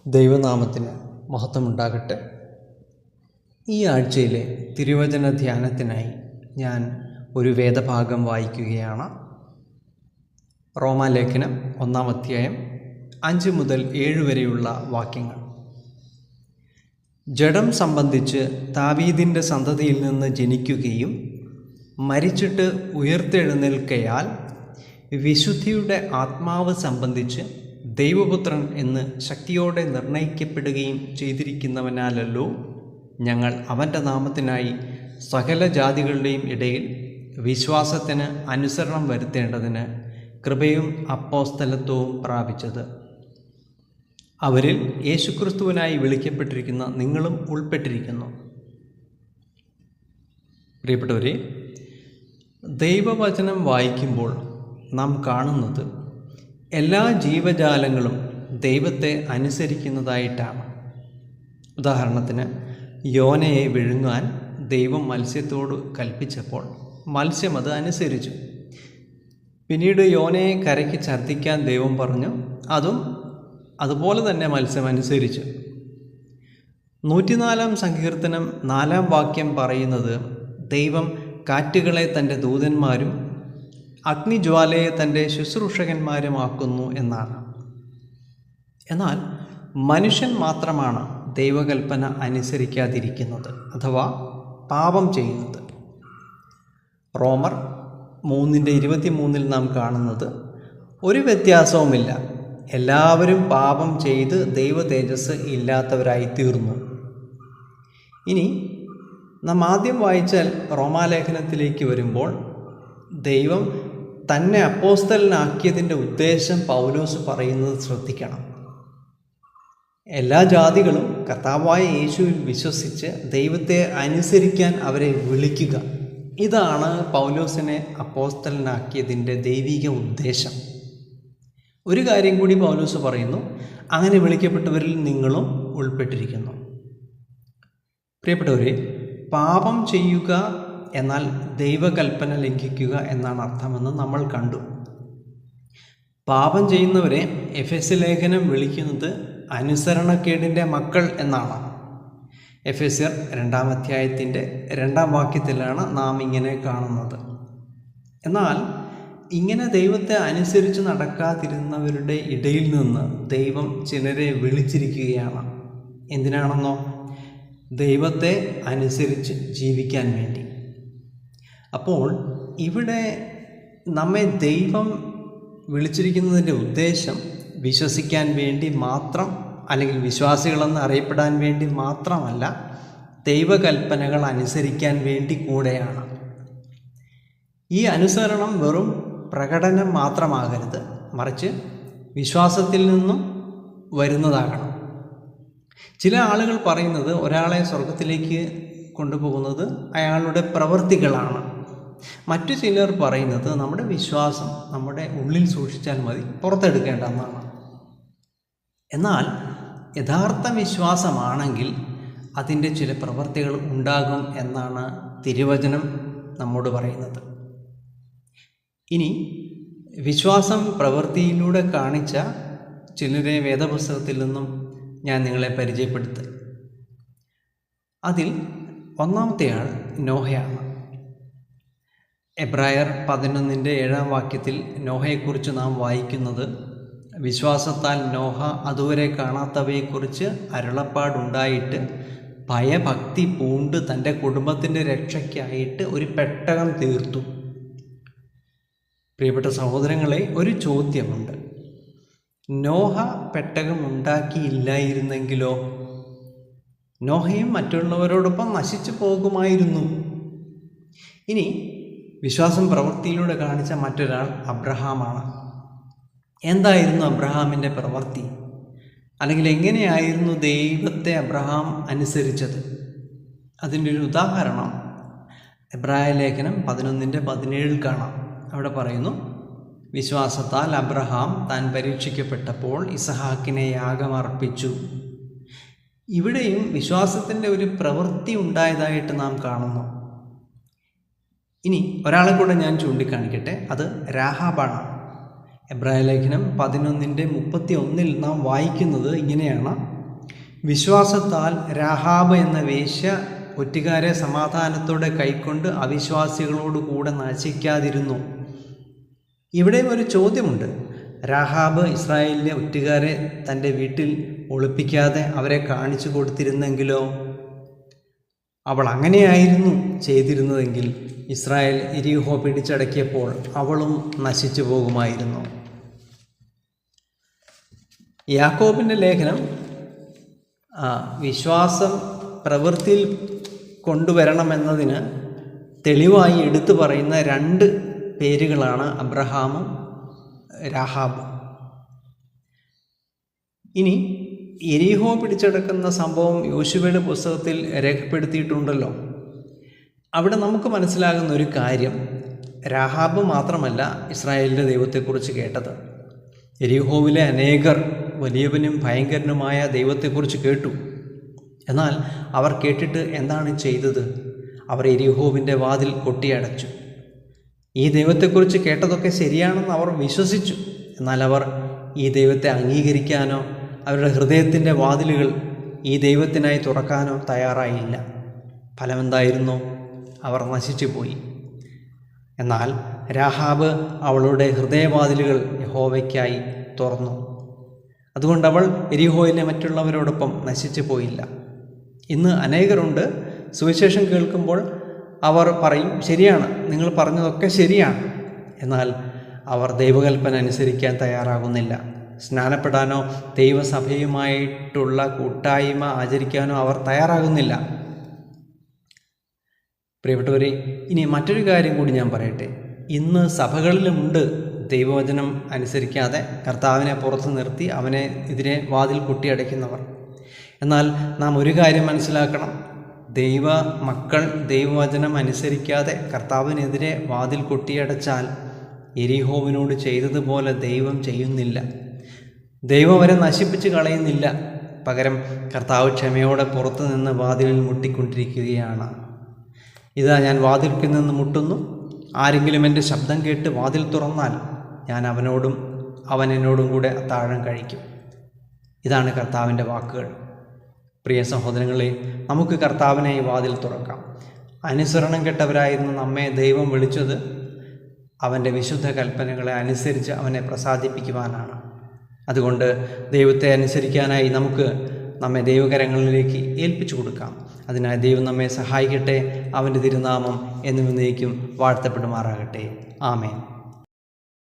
ദൈവനാമത്തിന് മഹത്വമുണ്ടാകട്ടെ. ഈ ആഴ്ചയിലെ തിരുവചന ധ്യാനത്തിനായി ഞാൻ ഒരു വേദഭാഗം വായിക്കുകയാണ്. റോമാലേഖനം 1-ാം അധ്യായം 5 മുതൽ 7 വരെയുള്ള വാക്യങ്ങൾ. ജഡം സംബന്ധിച്ച് ദാവീദിൻ്റെ സന്തതിയിൽ നിന്ന് ജനിക്കുകയും മരിച്ചിട്ട് ഉയർത്തെഴുന്നേൽക്കയാൽ വിശുദ്ധിയുടെ ആത്മാവ് സംബന്ധിച്ച് ദൈവപുത്രൻ എന്ന് ശക്തിയോടെ നിർണയിക്കപ്പെടുകയും ചെയ്തിരിക്കുന്നവനാലല്ലോ ഞങ്ങൾ അവൻ്റെ നാമത്തിനായി സകല ജാതികളുടെയും ഇടയിൽ വിശ്വാസത്തിന് അനുസരണം വരുത്തേണ്ടതിന് കൃപയും അപ്പോസ്തലത്വവും പ്രാപിച്ചത്. അവരിൽ യേശുക്രിസ്തുവിനായി വിളിക്കപ്പെട്ടിരിക്കുന്ന നിങ്ങളും ഉൾപ്പെട്ടിരിക്കുന്നു. പ്രിയപ്പെട്ടവരെ, ദൈവവചനം വായിക്കുമ്പോൾ നാം കാണുന്നത് എല്ലാ ജീവജാലങ്ങളും ദൈവത്തെ അനുസരിക്കുന്നതായിട്ടാണ്. ഉദാഹരണത്തിന്, യോനയെ വിഴുങ്ങാൻ ദൈവം മത്സ്യത്തോട് കൽപ്പിച്ചപ്പോൾ മത്സ്യം അത് അനുസരിച്ചു. പിന്നീട് യോനയെ കരയ്ക്ക് ഛർദ്ദിക്കാൻ ദൈവം പറഞ്ഞു, അതുപോലെ തന്നെ മത്സ്യം അനുസരിച്ചു. 104-ാം സങ്കീർത്തനം 4-ാം വാക്യം പറയുന്നത് ദൈവം കാറ്റുകളെ തൻ്റെ ദൂതന്മാരും അഗ്നിജ്വാലയെ തൻ്റെ ശുശ്രൂഷകന്മാരുമാക്കുന്നു എന്നാണ്. എന്നാൽ മനുഷ്യൻ മാത്രമാണ് ദൈവകൽപ്പന അനുസരിക്കാതിരിക്കുന്നത് അഥവാ പാപം ചെയ്യുന്നത്. റോമർ 3:23 നാം കാണുന്നത്, ഒരു വ്യത്യാസവുമില്ല, എല്ലാവരും പാപം ചെയ്ത് ദൈവ തേജസ് ഇല്ലാത്തവരായി തീർന്നു. ഇനി നാം ആദ്യം വായിച്ചാൽ റോമാലേഖനത്തിലേക്ക് വരുമ്പോൾ ദൈവം തന്നെ അപ്പോസ്തലനാക്കിയതിൻ്റെ ഉദ്ദേശം പൗലോസ് പറയുന്നത് ശ്രദ്ധിക്കണം. എല്ലാ ജാതികളും കർത്താവായ യേശുവിൽ വിശ്വസിച്ച് ദൈവത്തെ അനുസരിക്കാൻ അവരെ വിളിക്കുക. ഇതാണ് പൗലോസിനെ അപ്പോസ്തലനാക്കിയതിൻ്റെ ദൈവിക ഉദ്ദേശം. ഒരു കാര്യം കൂടി പൗലോസ് പറയുന്നു, അങ്ങനെ വിളിക്കപ്പെട്ടവരിൽ നിങ്ങളും ഉൾപ്പെട്ടിരിക്കുന്നു. പ്രിയപ്പെട്ടവരെ, പാപം ചെയ്യുക എന്നാൽ ദൈവകൽപ്പന ലംഘിക്കുക എന്നാണ് അർത്ഥമെന്ന് നമ്മൾ കണ്ടു. പാപം ചെയ്യുന്നവരെ എഫെസ്യ ലേഖനം വിളിക്കുന്നത് അനുസരണക്കേടിൻ്റെ മക്കൾ എന്നാണ്. എഫെസ്യർ 2-ാം അധ്യായത്തിൻ്റെ 2-ാം വാക്യത്തിലാണ് നാം ഇങ്ങനെ കാണുന്നത്. എന്നാൽ ഇങ്ങനെ ദൈവത്തെ അനുസരിച്ച് നടക്കാതിരുന്നവരുടെ ഇടയിൽ നിന്ന് ദൈവം ചിലരെ വിളിച്ചിരിക്കുകയാണ്. എന്തിനാണെന്നോ? ദൈവത്തെ അനുസരിച്ച് ജീവിക്കാൻ വേണ്ടി. അപ്പോൾ ഇവിടെ നമ്മെ ദൈവം വിളിച്ചിരിക്കുന്നതിൻ്റെ ഉദ്ദേശം വിശ്വസിക്കാൻ വേണ്ടി മാത്രം, അല്ലെങ്കിൽ വിശ്വാസികളെന്ന് അറിയപ്പെടാൻ വേണ്ടി മാത്രമല്ല, ദൈവകൽപ്പനകൾ അനുസരിക്കാൻ വേണ്ടി കൂടെയാണ്. ഈ അനുസരണം വെറും പ്രകടനം മാത്രമാകരുത്, മറിച്ച് വിശ്വാസത്തിൽ നിന്നും വരുന്നതാകണം. ചില ആളുകൾ പറയുന്നത് ഒരാളെ സ്വർഗത്തിലേക്ക് കൊണ്ടുപോകുന്നത് അയാളുടെ പ്രവൃത്തികളാണ്. മറ്റു ചിലർ പറയുന്നത് നമ്മുടെ വിശ്വാസം നമ്മുടെ ഉള്ളിൽ സൂക്ഷിച്ചാൽ മതി, പുറത്തെടുക്കേണ്ടെന്നാണ്. എന്നാൽ യഥാർത്ഥ വിശ്വാസമാണെങ്കിൽ അതിൻ്റെ ചില പ്രവൃത്തികൾ ഉണ്ടാകും എന്നാണ് തിരുവചനം നമ്മോട് പറയുന്നത്. ഇനി വിശ്വാസം പ്രവൃത്തിയിലൂടെ കാണിച്ച ചിലരെ വേദപുസ്തകത്തിൽ നിന്നും ഞാൻ നിങ്ങളെ പരിചയപ്പെടുത്തും. അതിൽ ഒന്നാമത്തെ ആൾ നോഹയാണ്. എബ്രായർ 11:7 വാക്യത്തിൽ നോഹയെക്കുറിച്ച് നാം വായിക്കുന്നത്, വിശ്വാസത്താൽ നോഹ അതുവരെ കാണാത്തവയെക്കുറിച്ച് അരുളപ്പാടുണ്ടായിട്ട് ഭയഭക്തി പൂണ്ട് തൻ്റെ കുടുംബത്തിൻ്റെ രക്ഷയ്ക്കായിട്ട് ഒരു പെട്ടകം തീർത്തു. പ്രിയപ്പെട്ട സഹോദരങ്ങളെ, ഒരു ചോദ്യമുണ്ട്. നോഹ പെട്ടകം ഉണ്ടാക്കിയില്ലായിരുന്നെങ്കിലോ? നോഹയും മറ്റുള്ളവരോടൊപ്പം നശിച്ചു പോകുമായിരുന്നു. ഇനി വിശ്വാസം പ്രവൃത്തിയിലൂടെ കാണിച്ച മറ്റൊരാൾ അബ്രഹാമാണ്. എന്തായിരുന്നു അബ്രഹാമിൻ്റെ പ്രവൃത്തി? അല്ലെങ്കിൽ എങ്ങനെയായിരുന്നു ദൈവത്തെ അബ്രഹാം അനുസരിച്ചത്? അതിൻ്റെ ഒരു ഉദാഹരണം എബ്രായ ലേഖനം 11:17 കാണാം. അവിടെ പറയുന്നു, വിശ്വാസത്താൽ അബ്രഹാം താൻ പരീക്ഷിക്കപ്പെട്ടപ്പോൾ ഇസഹാക്കിനെ യാഗമർപ്പിച്ചു. ഇവിടെയും വിശ്വാസത്തിൻ്റെ ഒരു പ്രവൃത്തി ഉണ്ടായതായിട്ട് നാം കാണുന്നു. ഇനി ഒരാളെ കൂടെ ഞാൻ ചൂണ്ടിക്കാണിക്കട്ടെ, അത് രാഹാബാണ്. എബ്രായ ലേഖനം 11:31 നാം വായിക്കുന്നത് ഇങ്ങനെയാണ്: വിശ്വാസത്താൽ രാഹാബ് എന്ന വേശ്യ ഒറ്റുകാരെ സമാധാനത്തോടെ കൈക്കൊണ്ട് അവിശ്വാസികളോട് കൂടെ നശിക്കാതിരുന്നു. ഇവിടെയും ഒരു ചോദ്യമുണ്ട്. രാഹാബ് ഇസ്രായേലിലെ ഒറ്റുകാരെ തൻ്റെ വീട്ടിൽ ഒളിപ്പിക്കാതെ അവരെ കാണിച്ചു കൊടുത്തിരുന്നെങ്കിലോ? അവൾ അങ്ങനെയായിരുന്നു ചെയ്തിരുന്നതെങ്കിൽ ഇസ്രായേൽ യെരിഹോ പിടിച്ചടക്കിയപ്പോൾ അവളും നശിച്ചു പോകുമായിരുന്നു. യാക്കോബിൻ്റെ ലേഖനം വിശ്വാസം പ്രവൃത്തിയിൽ കൊണ്ടുവരണമെന്നതിന് തെളിവായി എടുത്തു പറയുന്ന രണ്ട് പേരുകളാണ് അബ്രഹാമും രാഹാബും. ഇനി യെരിഹോ പിടിച്ചടക്കുന്ന സംഭവം യോശുവയുടെ പുസ്തകത്തിൽ രേഖപ്പെടുത്തിയിട്ടുണ്ടല്ലോ. അവിടെ നമുക്ക് മനസ്സിലാകുന്ന ഒരു കാര്യം, രാഹാബ് മാത്രമല്ല ഇസ്രായേലിൻ്റെ ദൈവത്തെക്കുറിച്ച് കേട്ടത്. യെരിഹോവിലെ അനേകർ വലിയവനും ഭയങ്കരനുമായ ദൈവത്തെക്കുറിച്ച് കേട്ടു. എന്നാൽ അവർ കേട്ടിട്ട് എന്താണ് ചെയ്തത്? അവർ യെരിഹോവിൻ്റെ വാതിൽ കൊട്ടിയടച്ചു. ഈ ദൈവത്തെക്കുറിച്ച് കേട്ടതൊക്കെ ശരിയാണെന്ന് അവർ വിശ്വസിച്ചു. എന്നാൽ അവർ ഈ ദൈവത്തെ അംഗീകരിക്കാനോ അവരുടെ ഹൃദയത്തിൻ്റെ വാതിലുകൾ ഈ ദൈവത്തിനായി തുറക്കാനോ തയ്യാറായില്ല. ഫലമെന്തായിരുന്നു? അവർ നശിച്ചു പോയി. എന്നാൽ രാഹാബ് അവളുടെ ഹൃദയവാതിലുകൾ യഹോവയ്ക്കായി തുറന്നു. അതുകൊണ്ട് അവൾ യെരിഹോയിലെ മറ്റുള്ളവരോടൊപ്പം നശിച്ചു പോയില്ല. ഇന്ന് അനേകരുണ്ട്, സുവിശേഷം കേൾക്കുമ്പോൾ അവർ പറയും, ശരിയാണ്, നിങ്ങൾ പറഞ്ഞതൊക്കെ ശരിയാണ്. എന്നാൽ അവർ ദൈവകൽപ്പന അനുസരിക്കാൻ തയ്യാറാകുന്നില്ല. സ്നാനപ്പെടാനോ ദൈവസഭയുമായിട്ടുള്ള കൂട്ടായ്മ ആചരിക്കാനോ അവർ തയ്യാറാകുന്നില്ല. പ്രിയപ്പെട്ടവരെ, ഇനി മറ്റൊരു കാര്യം കൂടി ഞാൻ പറയട്ടെ. ഇന്ന് സഭകളിലുമുണ്ട് ദൈവവചനം അനുസരിക്കാതെ കർത്താവിനെ പുറത്തു നിർത്തി അവനെ എതിരെ വാതിൽ കൊട്ടിയടയ്ക്കുന്നവർ. എന്നാൽ നാം ഒരു കാര്യം മനസ്സിലാക്കണം. ദൈവ മക്കൾ ദൈവവചനം അനുസരിക്കാതെ കർത്താവിനെതിരെ വാതിൽ കൊട്ടിയടച്ചാൽ യെരിഹോവിനോട് ചെയ്തതുപോലെ ദൈവം ചെയ്യുന്നില്ല. ദൈവം അവരെ നശിപ്പിച്ച് കളയുന്നില്ല. പകരം കർത്താവ് ക്ഷമയോടെ പുറത്തു നിന്ന് വാതിലിൽ മുട്ടിക്കൊണ്ടിരിക്കുകയാണ്. ഇതാ, ഞാൻ വാതിൽക്കിൽ നിന്ന് മുട്ടുന്നു. ആരെങ്കിലും എൻ്റെ ശബ്ദം കേട്ട് വാതിൽ തുറന്നാൽ ഞാൻ അവനോടും അവൻ എന്നോടും കൂടെ അത്താഴം കഴിക്കും. ഇതാണ് കർത്താവിൻ്റെ വാക്കുകൾ. പ്രിയ സഹോദരങ്ങളെ, നമുക്ക് കർത്താവിനെ ഈ വാതിൽ തുറക്കാം. അനുസരണം കെട്ടവരായിരുന്ന നമ്മെ ദൈവം വിളിച്ചത് അവൻ്റെ വിശുദ്ധ കൽപ്പനകളെ അനുസരിച്ച് അവനെ പ്രസാദിപ്പിക്കുവാനാണ്. അതുകൊണ്ട് ദൈവത്തെ അനുസരിക്കാനായി നമുക്ക് നമ്മെ ദൈവകരങ്ങളിലേക്ക് ഏൽപ്പിച്ചു കൊടുക്കാം. അതിനായി ദൈവം നമ്മെ സഹായിക്കട്ടെ. അവൻ്റെ തിരുനാമം എന്നും എന്നേക്കും വാഴ്ത്തപ്പെടുമാറാകട്ടെ. ആമേൻ.